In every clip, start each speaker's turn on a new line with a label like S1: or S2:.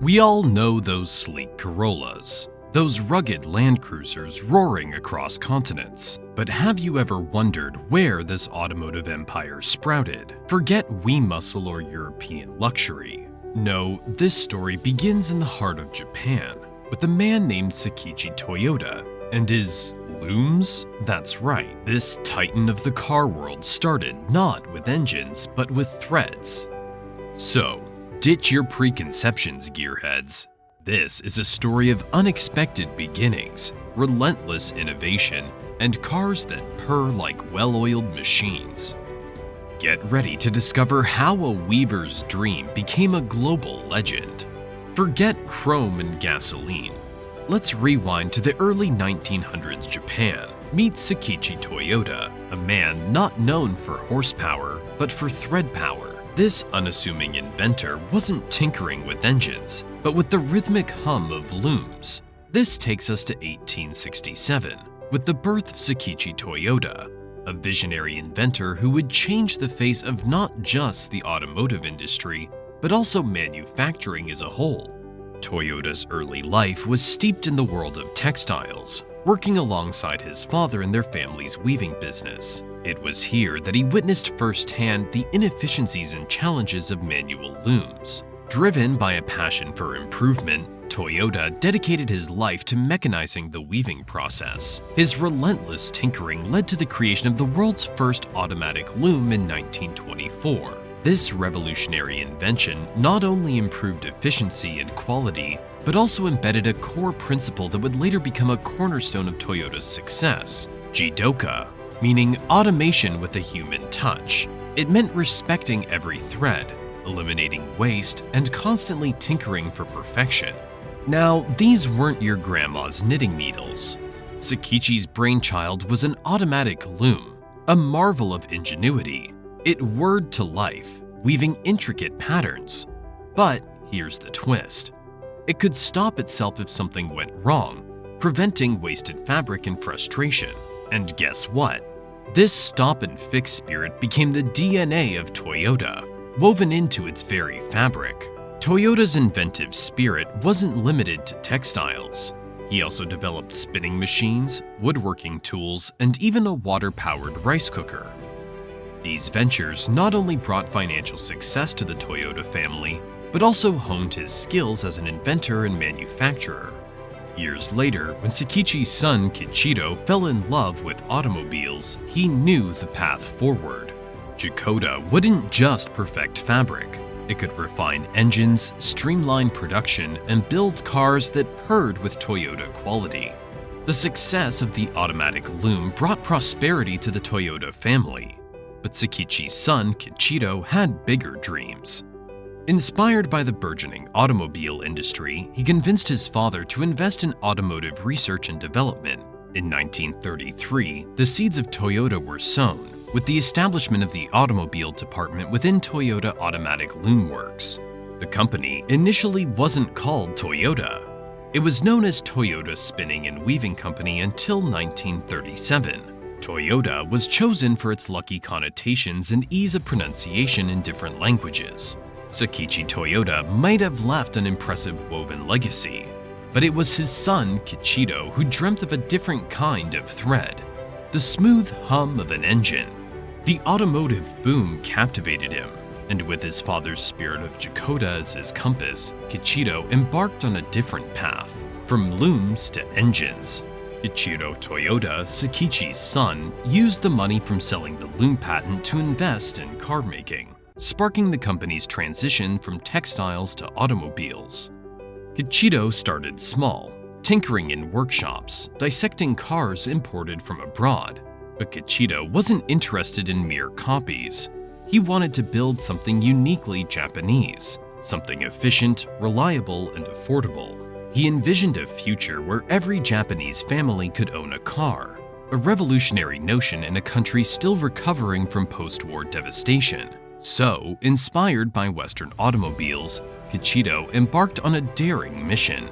S1: We all know those sleek Corollas, those rugged land cruisers roaring across continents. But have you ever wondered where this automotive empire sprouted? Forget Wemuscle or European luxury. No, this story begins in the heart of Japan, with a man named Sakichi Toyoda and his looms? That's right, this titan of the car world started not with engines, but with threads. So, ditch your preconceptions, gearheads. This is a story of unexpected beginnings, relentless innovation, and cars that purr like well-oiled machines. Get ready to discover how a weaver's dream became a global legend. Forget chrome and gasoline. Let's rewind to the early 1900s Japan. Meet Sakichi Toyoda, a man not known for horsepower, but for thread power. This unassuming inventor wasn't tinkering with engines, but with the rhythmic hum of looms. This takes us to 1867, with the birth of Sakichi Toyoda, a visionary inventor who would change the face of not just the automotive industry, but also manufacturing as a whole. Toyoda's early life was steeped in the world of textiles, working alongside his father in their family's weaving business. It was here that he witnessed firsthand the inefficiencies and challenges of manual looms. Driven by a passion for improvement, Toyoda dedicated his life to mechanizing the weaving process. His relentless tinkering led to the creation of the world's first automatic loom in 1924. This revolutionary invention not only improved efficiency and quality, but also embedded a core principle that would later become a cornerstone of Toyota's success: jidoka, meaning automation with a human touch. It meant respecting every thread, eliminating waste, and constantly tinkering for perfection. Now, these weren't your grandma's knitting needles. Sakichi's brainchild was an automatic loom, a marvel of ingenuity. It whirred to life, weaving intricate patterns. But here's the twist. It could stop itself if something went wrong, preventing wasted fabric and frustration. And guess what? This stop-and-fix spirit became the DNA of Toyota, woven into its very fabric. Toyota's inventive spirit wasn't limited to textiles. He also developed spinning machines, woodworking tools, and even a water-powered rice cooker. These ventures not only brought financial success to the Toyota family, but also honed his skills as an inventor and manufacturer. Years later, when Sakichi's son Kichiro fell in love with automobiles, he knew the path forward. Jacoda wouldn't just perfect fabric. It could refine engines, streamline production, and build cars that purred with Toyota quality. The success of the automatic loom brought prosperity to the Toyota family. But Sakichi's son, Kichiro, had bigger dreams. Inspired by the burgeoning automobile industry, he convinced his father to invest in automotive research and development. In 1933, the seeds of Toyota were sown, with the establishment of the automobile department within Toyota Automatic Loom Works. The company initially wasn't called Toyota. It was known as Toyota Spinning and Weaving Company until 1937. Toyota was chosen for its lucky connotations and ease of pronunciation in different languages. Sakichi Toyoda might have left an impressive woven legacy, but it was his son, Kichiro, who dreamt of a different kind of thread: the smooth hum of an engine. The automotive boom captivated him, and with his father's spirit of Jacoda as his compass, Kichiro embarked on a different path, from looms to engines. Kichiro Toyoda, Sakichi's son, used the money from selling the loom patent to invest in car making, sparking the company's transition from textiles to automobiles. Kichiro started small, tinkering in workshops, dissecting cars imported from abroad. But Kichiro wasn't interested in mere copies. He wanted to build something uniquely Japanese, something efficient, reliable, and affordable. He envisioned a future where every Japanese family could own a car, a revolutionary notion in a country still recovering from post-war devastation. So, inspired by Western automobiles, Kichiro embarked on a daring mission: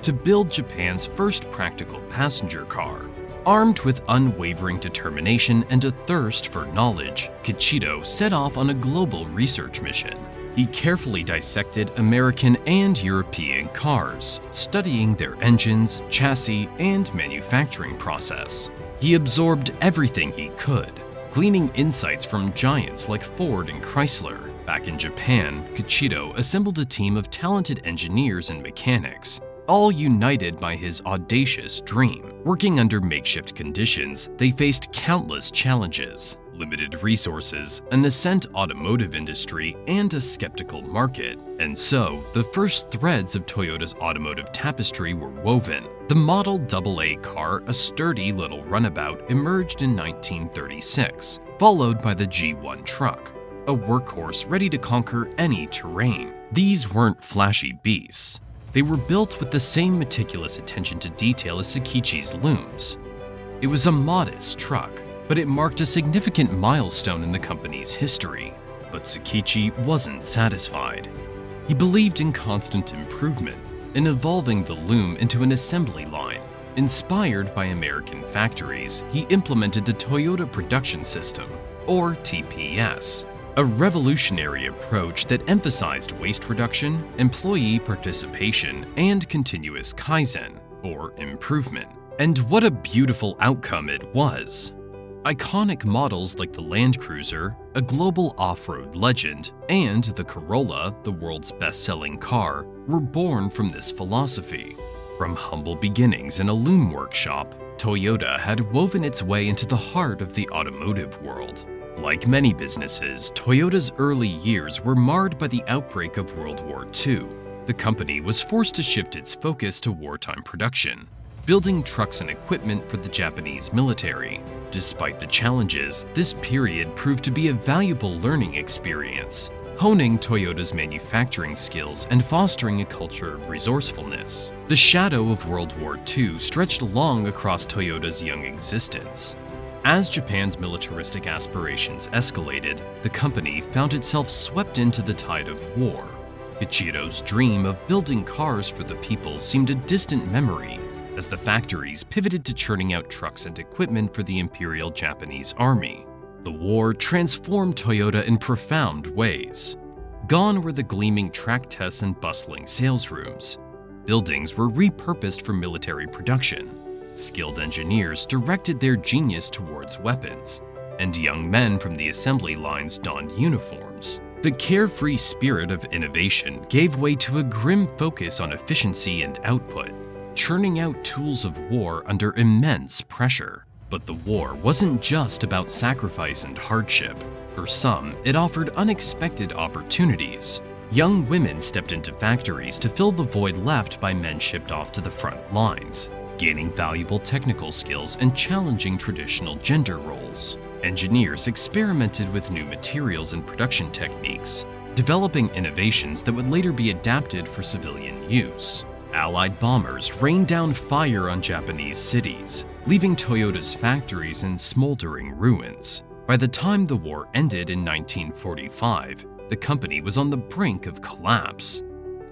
S1: to build Japan's first practical passenger car. Armed with unwavering determination and a thirst for knowledge, Kichiro set off on a global research mission. He carefully dissected American and European cars, studying their engines, chassis, and manufacturing process. He absorbed everything he could, gleaning insights from giants like Ford and Chrysler. Back in Japan, Kichito assembled a team of talented engineers and mechanics, all united by his audacious dream. Working under makeshift conditions, they faced countless challenges: limited resources, a nascent automotive industry, and a skeptical market. And so, the first threads of Toyota's automotive tapestry were woven. The Model AA car, a sturdy little runabout, emerged in 1936, followed by the G1 truck, a workhorse ready to conquer any terrain. These weren't flashy beasts. They were built with the same meticulous attention to detail as Sakichi's looms. It was a modest truck, but it marked a significant milestone in the company's history. But Sakichi wasn't satisfied. He believed in constant improvement, in evolving the loom into an assembly line. Inspired by American factories, he implemented the Toyota Production System, or TPS, a revolutionary approach that emphasized waste reduction, employee participation, and continuous kaizen, or improvement. And what a beautiful outcome it was! Iconic models like the Land Cruiser, a global off-road legend, and the Corolla, the world's best-selling car, were born from this philosophy. From humble beginnings in a loom workshop, Toyota had woven its way into the heart of the automotive world. Like many businesses, Toyota's early years were marred by the outbreak of World War II. The company was forced to shift its focus to wartime production, building trucks and equipment for the Japanese military. Despite the challenges, this period proved to be a valuable learning experience, honing Toyota's manufacturing skills and fostering a culture of resourcefulness. The shadow of World War II stretched long across Toyota's young existence. As Japan's militaristic aspirations escalated, the company found itself swept into the tide of war. Kichito's dream of building cars for the people seemed a distant memory, as the factories pivoted to churning out trucks and equipment for the Imperial Japanese Army. The war transformed Toyota in profound ways. Gone were the gleaming track tests and bustling sales rooms. Buildings were repurposed for military production. Skilled engineers directed their genius towards weapons, and young men from the assembly lines donned uniforms. The carefree spirit of innovation gave way to a grim focus on efficiency and output, churning out tools of war under immense pressure. But the war wasn't just about sacrifice and hardship. For some, it offered unexpected opportunities. Young women stepped into factories to fill the void left by men shipped off to the front lines, gaining valuable technical skills and challenging traditional gender roles. Engineers experimented with new materials and production techniques, developing innovations that would later be adapted for civilian use. Allied bombers rained down fire on Japanese cities, leaving Toyota's factories in smoldering ruins. By the time the war ended in 1945, the company was on the brink of collapse.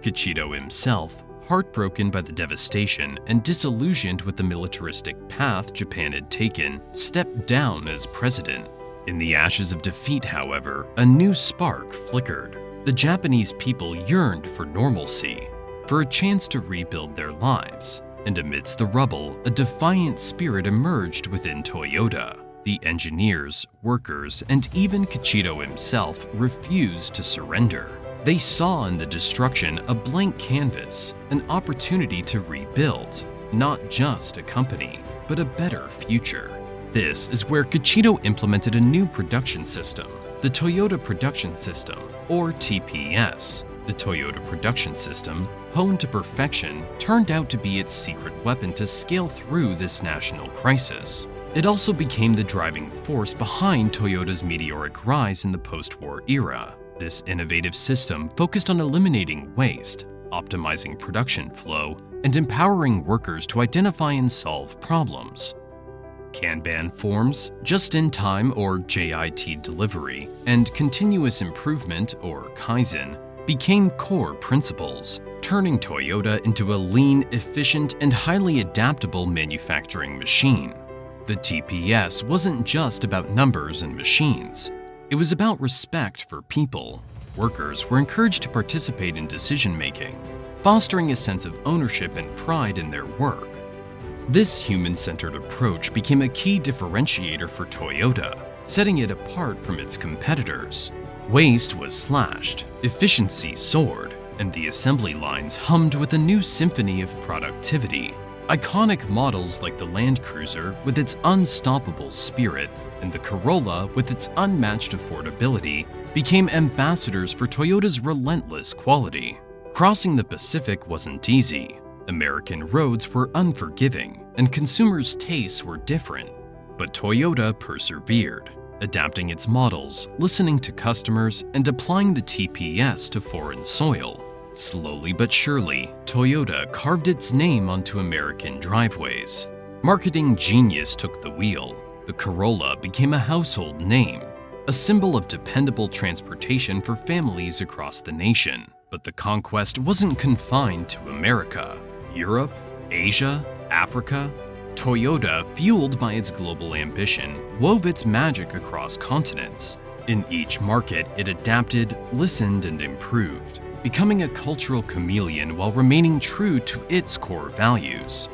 S1: Kichito himself, heartbroken by the devastation and disillusioned with the militaristic path Japan had taken, stepped down as president. In the ashes of defeat, however, a new spark flickered. The Japanese people yearned for normalcy, for a chance to rebuild their lives. And amidst the rubble, a defiant spirit emerged within Toyota. The engineers, workers, and even Kichito himself refused to surrender. They saw in the destruction a blank canvas, an opportunity to rebuild, not just a company, but a better future. This is where Kichito implemented a new production system, the Toyota Production System, or TPS. The Toyota Production System, honed to perfection, turned out to be its secret weapon to scale through this national crisis. It also became the driving force behind Toyota's meteoric rise in the post-war era. This innovative system focused on eliminating waste, optimizing production flow, and empowering workers to identify and solve problems. Kanban forms, just-in-time or JIT delivery, and continuous improvement or Kaizen became core principles, turning Toyota into a lean, efficient, and highly adaptable manufacturing machine. The TPS wasn't just about numbers and machines. It was about respect for people. workers were encouraged to participate in decision-making, fostering a sense of ownership and pride in their work. This human-centered approach became a key differentiator for Toyota, setting it apart from its competitors. Waste was slashed, efficiency soared, and the assembly lines hummed with a new symphony of productivity. Iconic models like the Land Cruiser with its unstoppable spirit and the Corolla with its unmatched affordability became ambassadors for Toyota's relentless quality. Crossing the Pacific wasn't easy. American roads were unforgiving, and consumers' tastes were different. But Toyota persevered, adapting its models, listening to customers, and applying the TPS to foreign soil. Slowly but surely, Toyota carved its name onto American driveways. Marketing genius took the wheel. The Corolla became a household name, a symbol of dependable transportation for families across the nation. But the conquest wasn't confined to America. Europe, Asia, Africa. Toyota, fueled by its global ambition, wove its magic across continents. In each market, it adapted, listened, and improved, becoming a cultural chameleon while remaining true to its core values.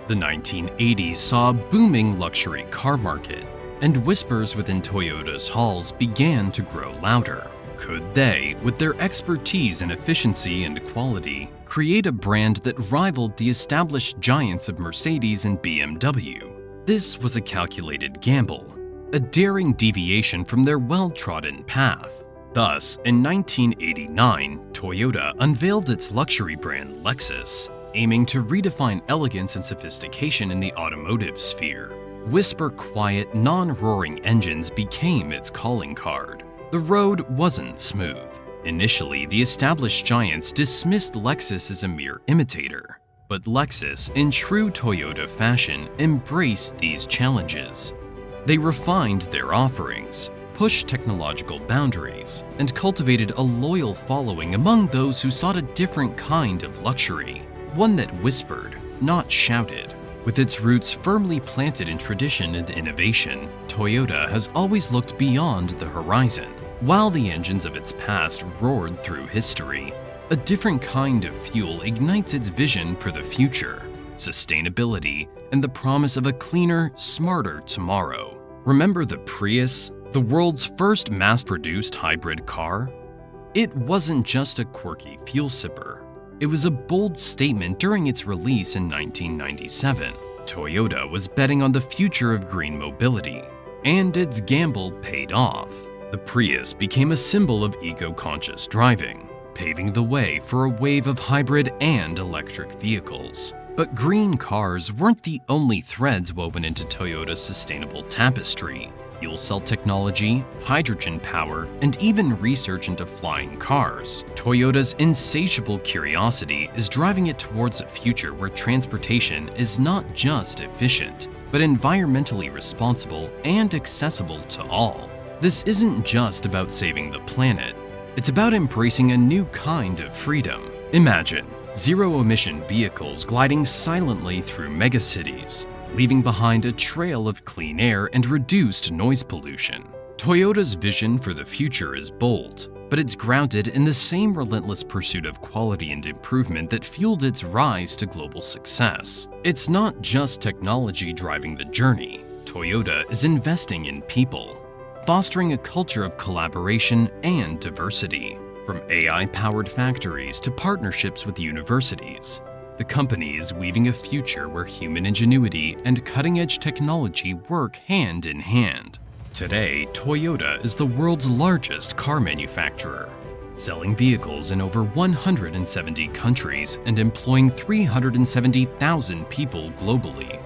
S1: The 1980s saw a booming luxury car market, and whispers within Toyota's halls began to grow louder. Could they, with their expertise in efficiency and quality, create a brand that rivaled the established giants of Mercedes and BMW? This was a calculated gamble, a daring deviation from their well-trodden path. Thus, in 1989, Toyota unveiled its luxury brand Lexus, aiming to redefine elegance and sophistication in the automotive sphere. Whisper-quiet, non-roaring engines became its calling card. The road wasn't smooth. Initially, the established giants dismissed Lexus as a mere imitator. But Lexus, in true Toyota fashion, embraced these challenges. They refined their offerings, pushed technological boundaries, and cultivated a loyal following among those who sought a different kind of luxury, one that whispered, not shouted. With its roots firmly planted in tradition and innovation, Toyota has always looked beyond the horizon. While the engines of its past roared through history, a different kind of fuel ignites its vision for the future, sustainability, and the promise of a cleaner, smarter tomorrow. Remember the Prius, the world's first mass-produced hybrid car? It wasn't just a quirky fuel sipper. It was a bold statement during its release in 1997. Toyota was betting on the future of green mobility, and its gamble paid off. The Prius became a symbol of eco-conscious driving, paving the way for a wave of hybrid and electric vehicles. But green cars weren't the only threads woven into Toyota's sustainable tapestry. Fuel cell technology, hydrogen power, and even research into flying cars. Toyota's insatiable curiosity is driving it towards a future where transportation is not just efficient, but environmentally responsible and accessible to all. This isn't just about saving the planet. It's about embracing a new kind of freedom. Imagine zero-emission vehicles gliding silently through megacities, leaving behind a trail of clean air and reduced noise pollution. Toyota's vision for the future is bold, but it's grounded in the same relentless pursuit of quality and improvement that fueled its rise to global success. It's not just technology driving the journey. Toyota is investing in people, fostering a culture of collaboration and diversity. From AI-powered factories to partnerships with universities, the company is weaving a future where human ingenuity and cutting-edge technology work hand in hand. Today, Toyota is the world's largest car manufacturer, selling vehicles in over 170 countries and employing 370,000 people globally.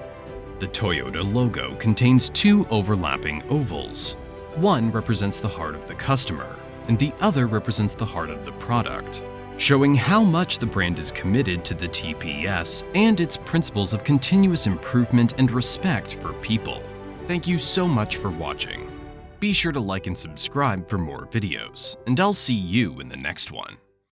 S1: The Toyota logo contains two overlapping ovals. One represents the heart of the customer, and the other represents the heart of the product, showing how much the brand is committed to the TPS and its principles of continuous improvement and respect for people. Thank you so much for watching. Be sure to like and subscribe for more videos, and I'll see you in the next one.